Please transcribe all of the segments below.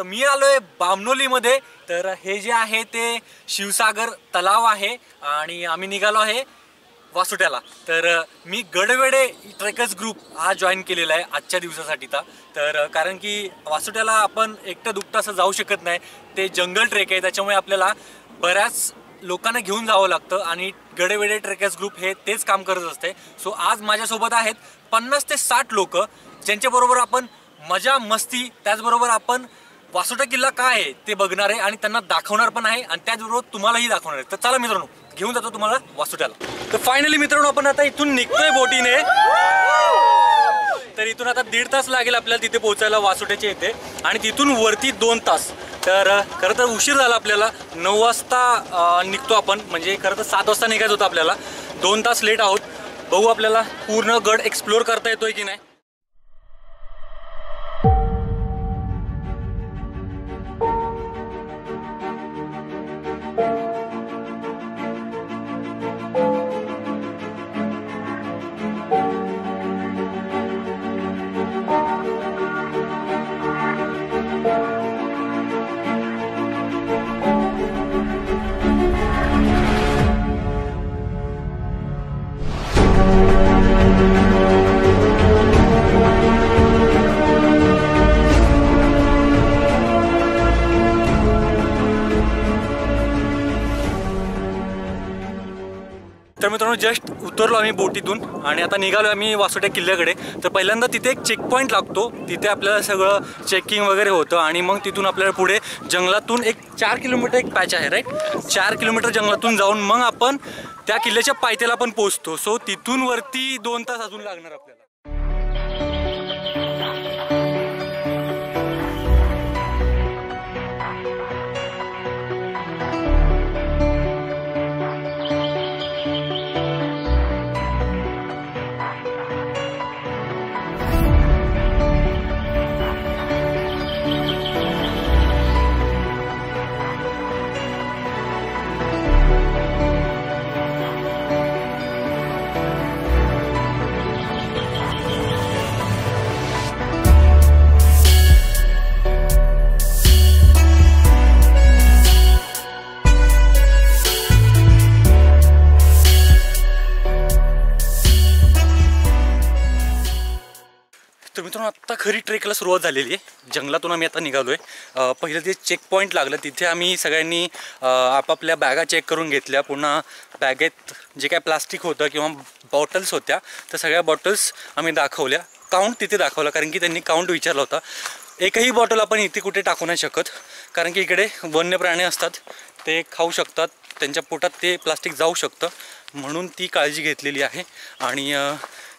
मी आलोय बामणोलीमध्ये। तर हे जे आहे ते शिवसागर तलाव आहे आणि आम्ही निघालो आहे वासोट्याला। तर मी गडवेडे ट्रेकर्स ग्रुप हा जॉईन केलेला आहे आजच्या दिवसासाठी। तर कारण की वासोट्याला आपण एकटं दुकटं असं जाऊ शकत नाही, ते जंगल ट्रेक आहे, त्याच्यामुळे आपल्याला बऱ्याच लोकांना घेऊन जावं लागतं आणि गडवेडे ट्रेकर्स ग्रुप हे तेच काम करत असते। सो आज माझ्यासोबत आहेत 50 ते 60 लोक, ज्यांच्याबरोबर आपण मजा मस्ती त्याचबरोबर आपण वासोटा किल्ला काय आहे ते बघणार आहे आणि त्यांना दाखवणार पण आहे आणि त्याचबरोबर तुम्हालाही दाखवणार आहे। तर चला मित्रांनो, घेऊन जातो तुम्हाला वासोट्याला। तर फायनली मित्रांनो आपण आता इथून निघतोय बोटीने। तर इथून आता 1.5 तास लागेल आपल्याला तिथे पोहोचायला वासोट्याच्या इथे आणि तिथून वरती 2 तास। तर खरं तर उशीर झाला, आपल्याला 9 वाजता निघतो आपण, म्हणजे खरं तर 7 वाजता निघायचं होतं आपल्याला। 2 तास लेट आहोत। बघू आपल्याला पूर्ण गड एक्सप्लोर करता येतोय की नाही। तर मित्रांनो जस्ट उतरलो आम्ही बोटीतून आणि आता निघालो आम्ही वासोटा किल्ल्याकडे। तर पहिल्यांदा तिथे एक चेक पॉईंट लागतो, तिथे आपल्याला सगळं चेकिंग वगैरे होतं आणि मग तिथून आपल्याला पुढे जंगलातून एक 4 किलोमीटर एक पॅच आहे, राईट। 4 किलोमीटर जंगलातून जाऊन मग आपण त्या किल्ल्याच्या पायथ्याला पण पोहोचतो। सो तिथून वरती 2 तास अजून लागणार आपल्याला। तर मित्रांनो आत्ता खरी ट्रेकला सुरुवात झालेली आहे। जंगलातून आम्ही आता निघालोय। पहिलं ते चेक पॉईंट लागलं, तिथे आम्ही सगळ्यांनी आपापल्या बॅगा चेक करून घेतल्या। पुन्हा बॅगेत जे काय प्लास्टिक होतं किंवा बॉटल्स होत्या तर सगळ्या बॉटल्स आम्ही दाखवल्या, काउंट तिथे दाखवला, कारण की त्यांनी काउंट विचारला होता। एकही बॉटल आपण इथे कुठे टाकू नाही शकत, कारण की इकडे वन्य प्राणी असतात, ते खाऊ शकतात, त्यांच्या पोटात ते प्लास्टिक जाऊ शकतं, म्हणून ती काळजी घेतलेली आहे आणि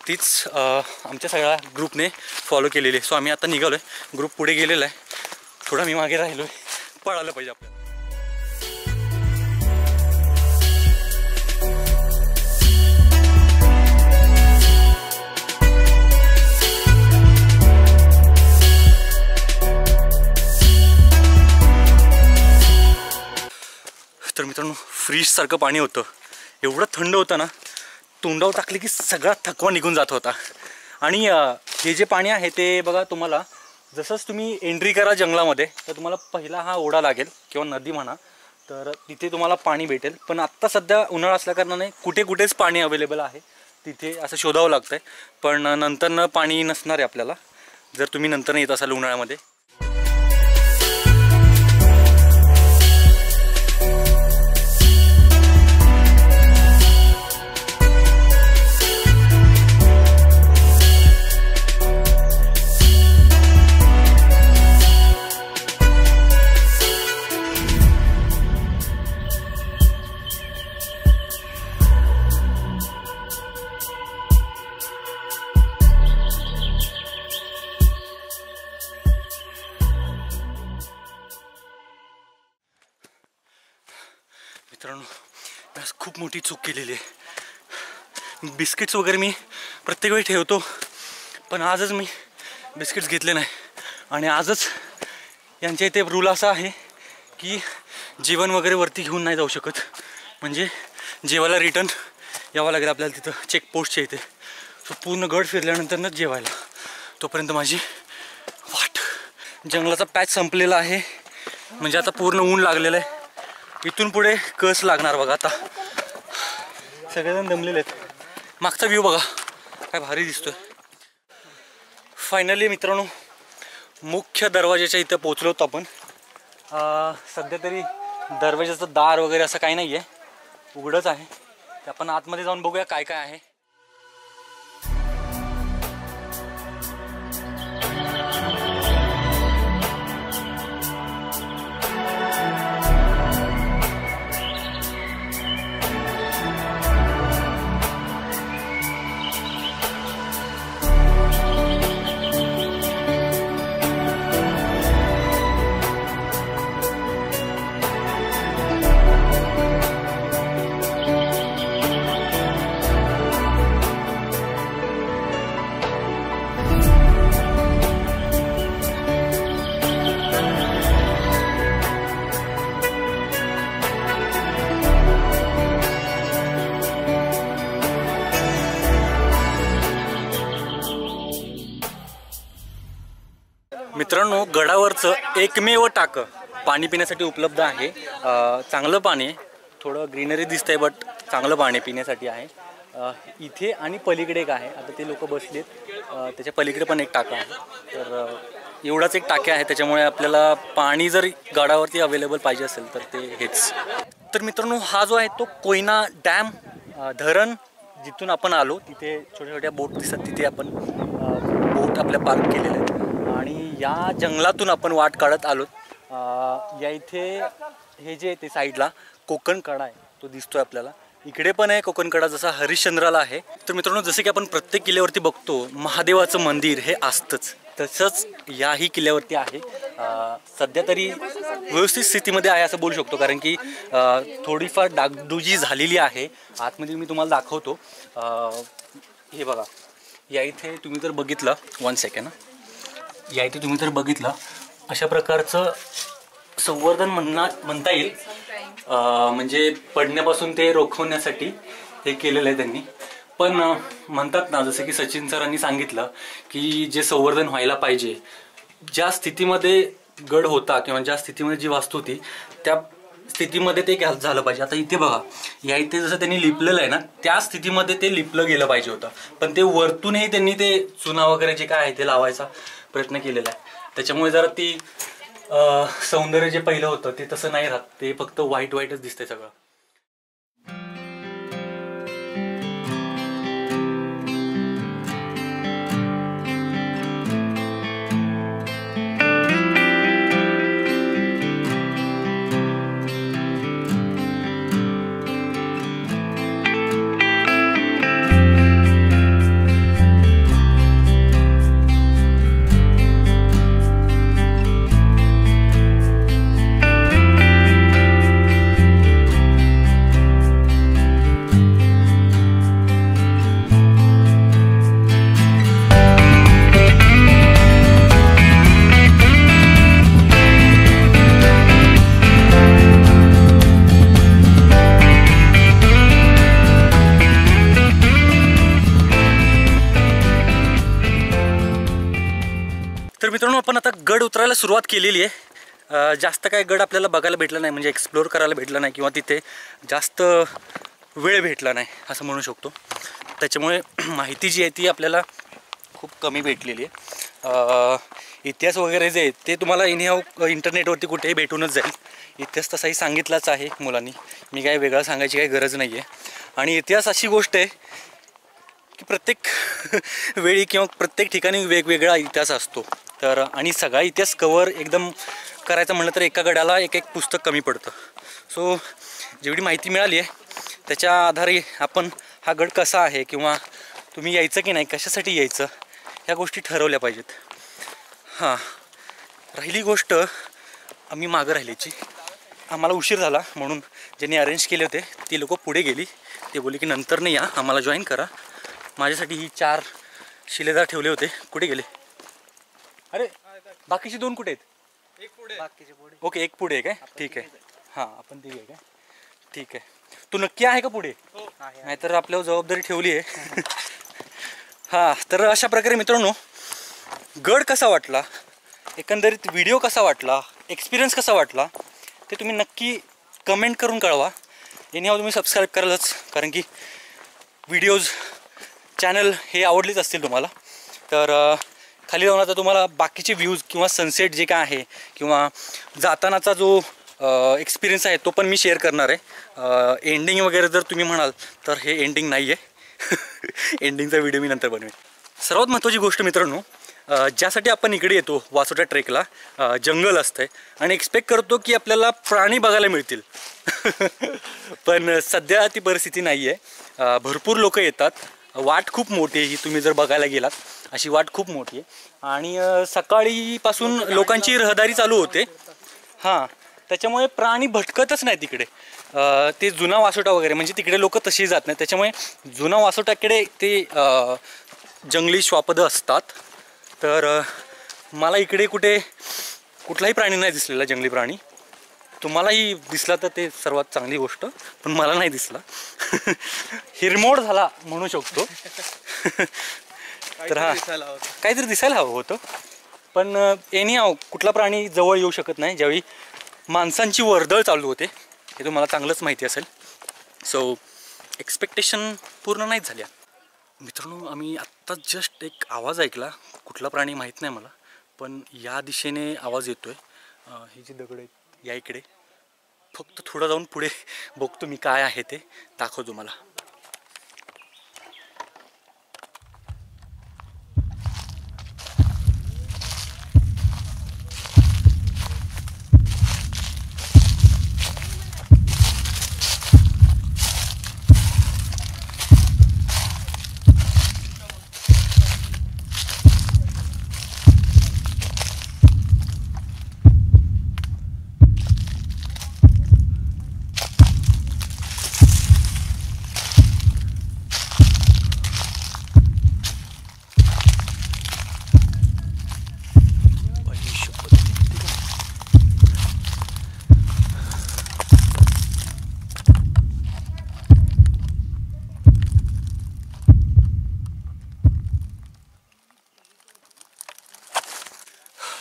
तीच आमच्या सगळ्या ग्रुपने फॉलो केलेली आहे। सो आम्ही आता निघालो आहे, ग्रुप पुढे गेलेला आहे, थोडा मी मागे राहिलो आहे, पळालं पाहिजे आपल्याला। तर मित्रांनो फ्रीज सारखं पाणी होतं, एवढं थंड होतं ना, तोंडावर टाकले की सगळा थकवा निघून जात होता। आणि हे जे पाणी आहे ते बघा, तुम्हाला जसंच तुम्ही एंट्री करा जंगलामध्ये तर तुम्हाला पहिला हा ओढा लागेल किंवा नदी म्हणा, तर तिथे तुम्हाला पाणी भेटेल। पण आत्ता सध्या उन्हाळा असल्याकारणाने कुठे कुठेच पाणी अवेलेबल आहे, तिथे असं शोधावं लागतं आहे। पण नंतरनं पाणी नसणार आहे आपल्याला, जर तुम्ही नंतर येत असाल उन्हाळ्यामध्ये। मित्रांनो आज खूप मोठी चूक केलेली आहे। बिस्किट्स वगैरे मी प्रत्येक वेळी ठेवतो, पण आजच मी बिस्किट्स घेतले नाही आणि आजच यांच्या इथे रूल असा आहे की जेवण वगैरे वरती घेऊन नाही जाऊ शकत, म्हणजे जेवायला रिटर्न यावं लागेल आपल्याला तिथं चेकपोस्टच्या इथे। सो पूर्ण गड फिरल्यानंतरच जेवायला, तोपर्यंत माझी वाट जंगलाचा पॅच संपलेला आहे, म्हणजे आता पूर्ण ऊन लागलेलं आहे. इथून पुढे कस लागणार बघा. आता सगळेजण दमलेले आहेत. मागचा व्ह्यू बघा काय भारी दिसतोय. फायनली मित्रांनो मुख्य दरवाजाच्या इथं पोहोचलो होतो आपण. सध्या तरी दरवाजाचं दार वगैरे असं काही नाही आहे, उघडंच आहे. तर आपण आतमध्ये जाऊन बघूया काय काय आहे. मित्रांनो गडावरचं एकमेव टाकं पाणी पिण्यासाठी उपलब्ध आहे. चांगलं पाणी आहे, थोडं ग्रीनरी दिसतंय बट चांगलं पाणी पिण्यासाठी आहे. इथे आणि पलीकडे एक आहे. आता ते लोक बसलेत, त्याच्या पलीकडे पण एक टाका आहे. तर एवढाच एक टाके आहे, त्याच्यामुळे आपल्याला पाणी जर गडावरती अवेलेबल पाहिजे असेल तर ते हेच. तर मित्रांनो हा जो आहे तो कोयना डॅम धरण जिथून आपण आलो तिथे छोट्या छोट्या बोट दिसतात, तिथे आपण बोट आपल्या पार्क केलेल्या आहेत. आणि या जंगलातून आपण वाट काढत आलो. या इथे हे जे ते साईडला कोकण कडा आहे तो दिसतोय आपल्याला. इकडे पण आहे कोकण कडा जसा हरिश्चंद्राला आहे. तर मित्रांनो जसं की आपण प्रत्येक किल्ल्यावरती बघतो महादेवाचं मंदिर हे असतंच, तसंच याही किल्ल्यावरती आहे. सध्या तरी व्यवस्थित स्थितीमध्ये आहे असं बोलू शकतो, कारण की थोडीफार डागडुजी झालेली आहे. आतमध्ये मी तुम्हाला दाखवतो. हे बघा या इथे तुम्ही जर बघितलं, 1 सेकंड, या इथे तुम्ही जर बघितलं अशा प्रकारचं संवर्धन म्हणता येईल. म्हणजे पडण्यापासून ते रोखवण्यासाठी हे केलेलं आहे त्यांनी. पण म्हणतात ना जसं की सचिन सरांनी सांगितलं की जे संवर्धन व्हायला पाहिजे, ज्या स्थितीमध्ये गड होता किंवा ज्या स्थितीमध्ये जी वास्तू होती त्या स्थितीमध्ये ते झालं पाहिजे. आता इथे बघा या इथे जसं त्यांनी लिपलेलं आहे ना त्या स्थितीमध्ये ते लिपलं गेलं पाहिजे होतं, पण ते वरतूनही त्यांनी ते चुना वगैरे जे काय आहे ते लावायचा प्रयत्न केलेला आहे. त्याच्यामुळे जरा ती सौंदर्य जे पहिलं होतं ते तसं नाही राहत, ते फक्त व्हाईट व्हाईटच दिसतंय सगळं. तर मित्रांनो आपण आता गड उतरायला सुरुवात केलेली आहे. जास्त काय गड आपल्याला बघायला भेटला नाही, म्हणजे एक्सप्लोर करायला भेटलं नाही किंवा तिथे जास्त वेळ भेटला नाही असं म्हणू शकतो. त्याच्यामुळे माहिती जी आहे ती आपल्याला खूप कमी भेटलेली आहे. इतिहास वगैरे जे आहे ते तुम्हाला इंटरनेटवरती कुठेही भेटूनच जाईल. इतिहास तसाही सांगितलाच आहे मुलांनी, मी काय वेगळं सांगायची काही गरज नाही आहे. आणि इतिहास अशी गोष्ट आहे की प्रत्येक वेळी किंवा प्रत्येक ठिकाणी वेगवेगळा इतिहास असतो. तर आणि सगळा इतिहास कवर एकदम करायचं म्हटलं तर एका गडाला एक पुस्तक कमी पडतं. सो जेवढी माहिती मिळाली आहे त्याच्या आधारे आपण हा गड कसा आहे किंवा तुम्ही यायचं की नाही, कशासाठी यायचं, ह्या गोष्टी ठरवल्या पाहिजेत. हां, राहिली गोष्ट आम्ही मागं राहिल्याची. आम्हाला उशीर झाला म्हणून ज्यांनी अरेंज केले होते ती लोक पुढे गेली. ते बोलले की नंतर नाही या, आम्हाला जॉईन करा. माझ्यासाठी ही 4 शिलेदार ठेवले होते, कुठे गेले? अरे बाकीचे 2 कुठे आहेत? एक पुढे, बाकीचे पुढे. ओके, एक पुढे आहे काय? ठीक आहे. हां आपण ते घे काय? ठीक आहे. तू नक्की आहे का पुढे? नाहीतर आपल्यावर जबाबदारी ठेवली आहे. हां, तर अशा प्रकारे मित्रांनो गड कसा वाटला एकंदरीत व्हिडिओ कसा वाटला, एक्सपिरियन्स कसा वाटला ते तुम्ही नक्की कमेंट करून कळवा. एनिहाव तुम्ही सबस्क्राईब करालच, कारण की व्हिडिओज चॅनल हे आवडलेच असतील तुम्हाला. तर खाली जाऊन आता तुम्हाला बाकीचे व्ह्यूज किंवा सनसेट जे काय आहे किंवा जातानाचा जो एक्सपिरियन्स आहे तो पण मी शेअर करणार आहे. एंडिंग वगैरे जर तुम्ही म्हणाल तर हे एंडिंग नाही आहे. एंडिंगचा व्हिडिओ मी नंतर बनवेन. सर्वात महत्त्वाची गोष्ट मित्रांनो, ज्यासाठी आपण इकडे येतो वासोटा ट्रेकला, जंगल असतं आहे आणि एक्सपेक्ट करतो की आपल्याला प्राणी बघायला मिळतील. पण सध्या ती परिस्थिती नाही आहे. भरपूर लोक येतात. वाट खूप मोठी आहे ही, तुम्ही जर बघायला गेलात अशी वाट खूप मोठी आहे आणि सकाळीपासून लोकांची रहदारी चालू होते. हां, त्याच्यामुळे प्राणी भटकतच नाही तिकडे. ते जुना वासोटा वगैरे म्हणजे तिकडे लोक तशी जात नाहीत. त्याच्यामुळे जुना वासोटाकडे ते जंगली श्वापदं असतात. तर मला इकडे कुठलाही प्राणी नाही दिसलेला, जंगली प्राणी. तुम्हालाही दिसला तर ते सर्वात चांगली गोष्ट, पण मला नाही दिसला. हिरमोड झाला म्हणू शकतो. तर हा, काहीतरी दिसायला हवं होतं. पण एनिहाव कुठला प्राणी जवळ येऊ शकत नाही ज्यावेळी माणसांची वर्दळ चालू होते, हे तुम्हाला चांगलंच माहिती असेल. सो एक्सपेक्टेशन पूर्ण नाहीच झाल्या. मित्रांनो, आम्ही आत्ता जस्ट एक आवाज ऐकला. कुठला प्राणी माहीत नाही मला, पण या दिशेने आवाज येतोय. ही जी दगड आहेत या इकडे, फक्त थोडं जाऊन पुढे बघतो मी काय आहे ते दाखवतो मला.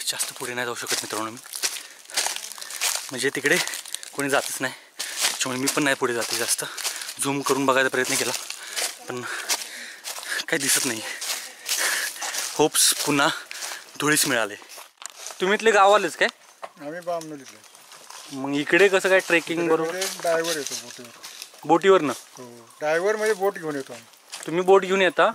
जास्त पुढे नाही जाऊ शकत मित्रांनो मी, म्हणजे तिकडे कोणी जातच नाही. त्याच्यामुळे मी पण नाही पुढे जाते. जास्त झूम करून बघायचा प्रयत्न केला पण काही दिसत नाही. होप्स पुन्हा धुळीस मिळाले. तुम्ही इथले गावालेच काय? आम्ही बामनोलीतले. मग इकडे कसं काय ट्रेकिंग बरोबर? ड्रायव्हर येतो बोटीवर. बोटीवरनं? हो, ड्रायव्हर म्हणजे बोट घेऊन येतो आम्ही. तुम्ही बोट घेऊन येता?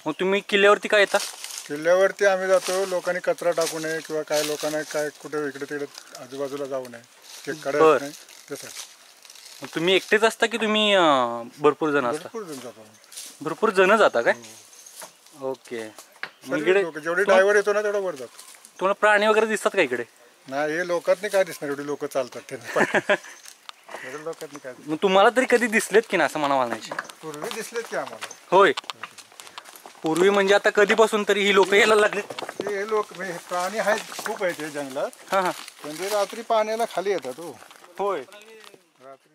मग तुम्ही किल्ल्यावरती काय येता? किल्ल्यावरती आम्ही जातो, लोकांनी कचरा टाकू नये किंवा काय लोकांना काय कुठे इकडे तिकडे आजूबाजूला जाऊ नये, ते कडे नाही त्यासाठी. तुम्ही एकटेच असता की तुम्ही भरपूर जण असता? भरपूर जण जातो. भरपूर जण जाता काय? ओके. इकडे जेवढे ड्रायव्हर येतो ना तेवढा वर जातो. तुम्हाला प्राणी वगैरे दिसतात का इकडे? नाही, हे लोकांनी काय दिसणार, एवढी लोक चालतात ते लोकांनी काय. मग तुम्हाला तरी कधी दिसलेत की ना असं मला म्हणायचे? पूर्वी दिसलेत की आम्हाला. होय, पूर्वी म्हणजे आता कधीपासून तरी ही लोक यायला लागले? हे लोक म्हणजे प्राणी आहेत खूप आहेत जंगलात. हां हां, म्हणजे रात्री पाण्याला खाली येतात. हो, होय. रात्री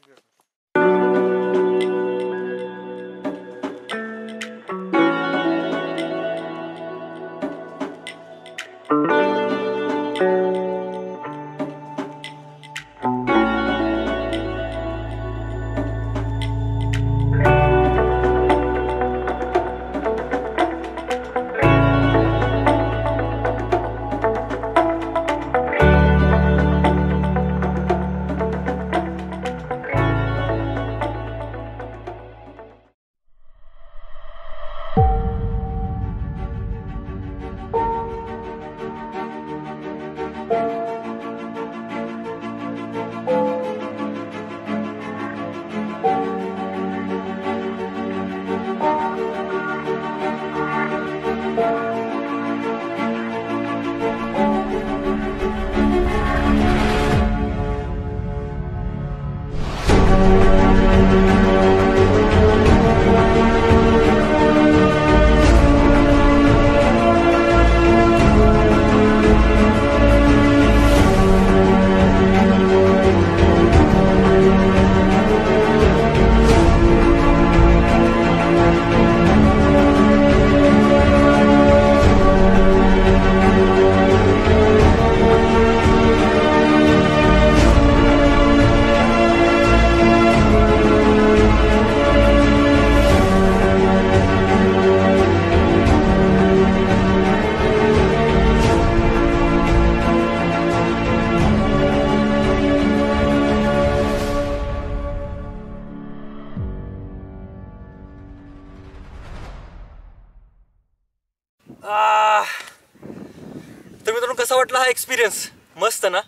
वाटला हा एक्सपिरियन्स? मस्त ना?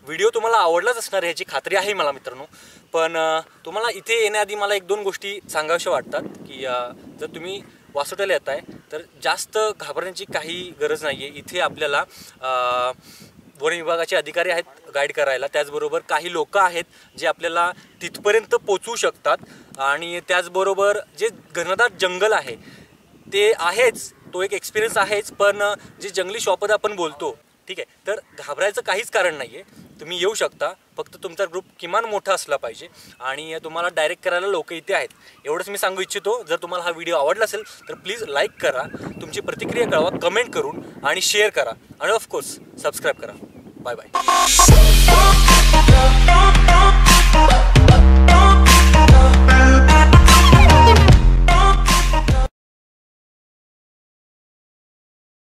व्हिडिओ तुम्हाला आवडलाच असणार ह्याची खात्री आहे मला मित्रांनो. पण तुम्हाला इथे येण्याआधी मला 1-2 गोष्टी सांगाव्याशा वाटतात की जर तुम्ही वासोट्याला येत आहे तर जास्त घाबरण्याची काही गरज नाही आहे. इथे आपल्याला वन विभागाचे अधिकारी आहेत गाईड करायला, त्याचबरोबर काही लोक आहेत जे आपल्याला तिथपर्यंत पोचवू शकतात आणि त्याचबरोबर जे घनदाट जंगल आहे ते आहेच, तो एक एक्सपिरियन्स आहेच. पण जे जंगली श्वापद आपण बोलतो, ठीक आहे, तर घाबरायचं काहीच कारण नाही आहे. तुम्ही येऊ शकता, फक्त तुमचा ग्रुप किमान मोठा असला पाहिजे आणि तुम्हाला डायरेक्ट करायला लोक इथे आहेत. एवढंच मी सांगू इच्छितो. जर तुम्हाला हा व्हिडिओ आवडला असेल तर प्लीज लाईक करा, तुमची प्रतिक्रिया कळवा कमेंट करून आणि शेअर करा आणि ऑफकोर्स सबस्क्राईब करा. Bye bye.